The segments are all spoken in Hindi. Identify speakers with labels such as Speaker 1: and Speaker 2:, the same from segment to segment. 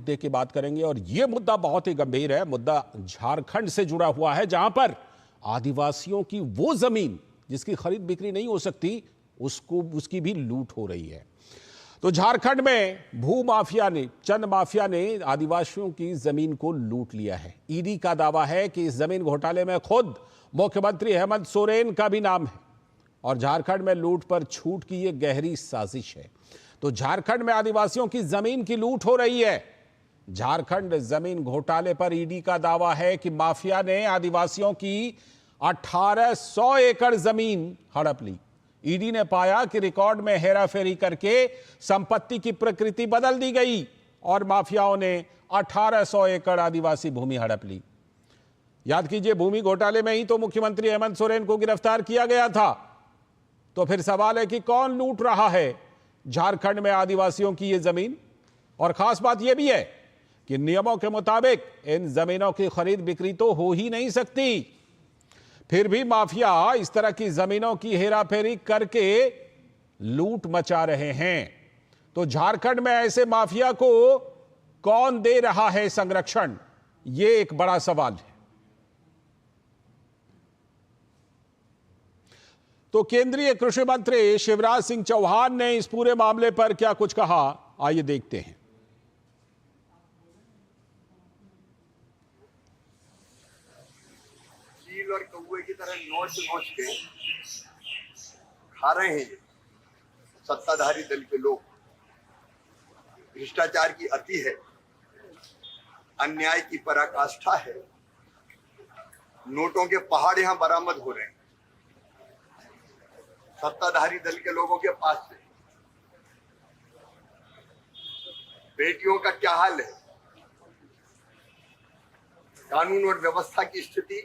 Speaker 1: मुद्दे की बात करेंगे और यह मुद्दा बहुत ही गंभीर है। मुद्दा झारखंड से जुड़ा हुआ है, जहां पर आदिवासियों की वो जमीन जिसकी खरीद बिक्री नहीं हो सकती, उसकी भी लूट हो रही है। तो झारखंड में चंद माफिया ने आदिवासियों की जमीन को लूट लिया है। ईडी का दावा है कि इस जमीन घोटाले में खुद मुख्यमंत्री हेमंत सोरेन का भी नाम है और झारखंड में लूट पर छूट की यह गहरी साजिश है। तो झारखंड में आदिवासियों की जमीन की लूट हो रही है। झारखंड जमीन घोटाले पर ईडी का दावा है कि माफिया ने आदिवासियों की 1800 एकड़ जमीन हड़प ली। ईडी ने पाया कि रिकॉर्ड में हेराफेरी करके संपत्ति की प्रकृति बदल दी गई और माफियाओं ने 1800 एकड़ आदिवासी भूमि हड़प ली। याद कीजिए, भूमि घोटाले में ही तो मुख्यमंत्री हेमंत सोरेन को गिरफ्तार किया गया था। तो फिर सवाल है कि कौन लूट रहा है झारखंड में आदिवासियों की यह जमीन। और खास बात यह भी है कि नियमों के मुताबिक इन जमीनों की खरीद बिक्री तो हो ही नहीं सकती, फिर भी माफिया इस तरह की जमीनों की हेराफेरी करके लूट मचा रहे हैं। तो झारखंड में ऐसे माफिया को कौन दे रहा है संरक्षण, यह एक बड़ा सवाल है। तो केंद्रीय कृषि मंत्री शिवराज सिंह चौहान ने इस पूरे मामले पर क्या कुछ कहा, आइए देखते हैं।
Speaker 2: चील और कौवे की तरह नोच नोच के खा रहे हैं सत्ताधारी दल के लोग। भ्रष्टाचार की अति है, अन्याय की पराकाष्ठा है। नोटों के पहाड़ यहां बरामद हो रहे हैं सत्ताधारी दल के लोगों के पास से। बेटियों का क्या हाल है, कानून और व्यवस्था की स्थिति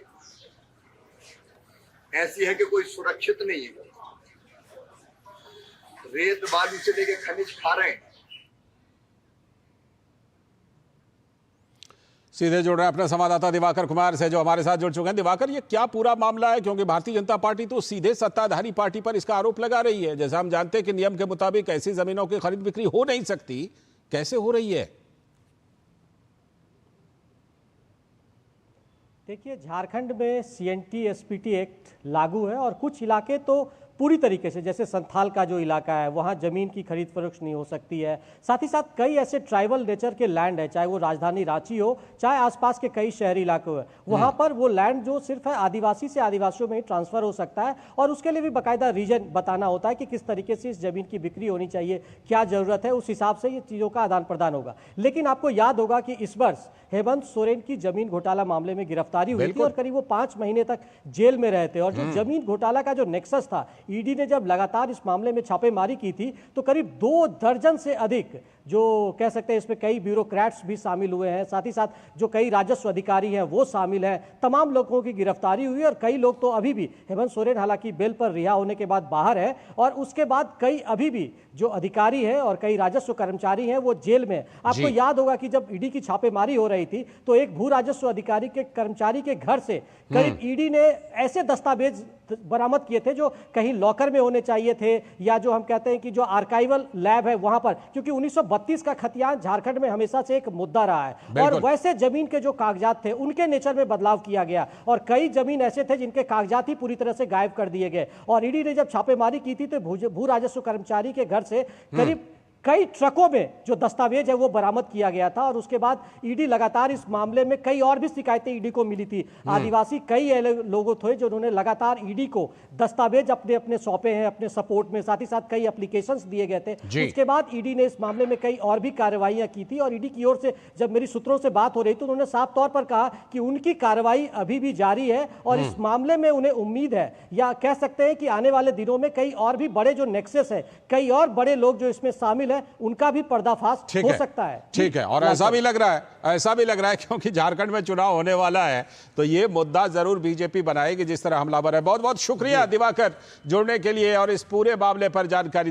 Speaker 2: ऐसी है कि कोई सुरक्षित नहीं है। रेत बालू से लेके खनिज खा रहे हैं।
Speaker 1: सीधे जुड़ रहे हैं अपने संवाददाता दिवाकर कुमार से, जो हमारे साथ जुड़ चुके हैं। दिवाकर, ये क्या पूरा मामला है? क्योंकि भारतीय जनता पार्टी तो सीधे सत्ताधारी पार्टी पर इसका आरोप लगा रही है। जैसा हम जानते हैं कि नियम के मुताबिक ऐसी जमीनों की खरीद बिक्री हो नहीं सकती, कैसे हो रही है?
Speaker 3: देखिए, झारखंड में सीएनटी एसपीटी एक्ट लागू है और कुछ इलाके तो पूरी तरीके से, जैसे संथाल का जो इलाका है वहाँ ज़मीन की खरीद फरोख्त नहीं हो सकती है। साथ ही साथ कई ऐसे ट्राइबल नेचर के लैंड है, चाहे वो राजधानी रांची हो, चाहे आसपास के कई शहरी इलाके हो, वहाँ पर वो लैंड जो सिर्फ है आदिवासी से आदिवासियों में ही ट्रांसफ़र हो सकता है और उसके लिए भी बाकायदा रीजन बताना होता है कि किस तरीके से इस ज़मीन की बिक्री होनी चाहिए, क्या ज़रूरत है, उस हिसाब से ये चीज़ों का आदान प्रदान होगा। लेकिन आपको याद होगा कि इस वर्ष हेमंत सोरेन की ज़मीन घोटाला मामले में गिरफ्तारी हुई थी और करीब वो 5 महीने तक जेल में रहे थे। और जो ज़मीन घोटाला का जो नेक्सस था, ईडी ने जब लगातार इस मामले में छापेमारी की थी तो करीब 2 दर्जन से अधिक, जो कह सकते हैं इसमें कई ब्यूरोक्रेट्स भी शामिल हुए हैं, साथ ही साथ जो कई राजस्व अधिकारी हैं वो शामिल हैं, तमाम लोगों की गिरफ्तारी हुई और कई लोग तो अभी भी, हेमंत सोरेन हालांकि बेल पर रिहा होने के बाद बाहर है और उसके बाद कई अभी भी जो अधिकारी हैं और कई राजस्व कर्मचारी हैं वो जेल में। आपको याद होगा कि जब ईडी की छापेमारी हो रही थी तो एक भू राजस्व अधिकारी के कर्मचारी के घर से करीब ईडी ने ऐसे दस्तावेज बरामद किए थे जो कहीं लॉकर में होने चाहिए थे, या जो हम कहते हैं कि जो आर्काइवल लैब है वहां पर, क्योंकि 1932 का खतियान झारखंड में हमेशा से एक मुद्दा रहा है और वैसे जमीन के जो कागजात थे उनके नेचर में बदलाव किया गया और कई जमीन ऐसे थे जिनके कागजात ही पूरी तरह से गायब कर दिए गए। और ईडी ने जब छापेमारी की थी तो भू राजस्व कर्मचारी के घर से करीब कई ट्रकों में जो दस्तावेज है वो बरामद किया गया था। और उसके बाद ईडी लगातार इस मामले में कई और भी शिकायतें ईडी को मिली थी। आदिवासी कई लोगों थे जो उन्होंने लगातार ईडी को दस्तावेज अपने अपने सौंपे हैं अपने सपोर्ट में, साथ ही साथ कई एप्लीकेशंस दिए गए थे। उसके बाद ईडी ने इस मामले में कई और भी कार्रवाइयां की थी और ईडी की ओर से जब मेरी सूत्रों से बात हो रही थी उन्होंने साफ तौर पर कहा कि उनकी कार्रवाई अभी भी जारी है और इस मामले में उन्हें उम्मीद है, या कह सकते हैं कि आने वाले दिनों में कई और भी बड़े जो नेक्सस है, कई और बड़े लोग जो इसमें शामिल है, उनका भी पर्दाफाश हो सकता है।
Speaker 1: ठीक है, और ऐसा भी लग रहा है क्योंकि झारखंड में चुनाव होने वाला है तो ये मुद्दा जरूर बीजेपी बनाएगी जिस तरह हमलावर है। बहुत बहुत शुक्रिया दिवाकर जुड़ने के लिए और इस पूरे मामले पर जानकारी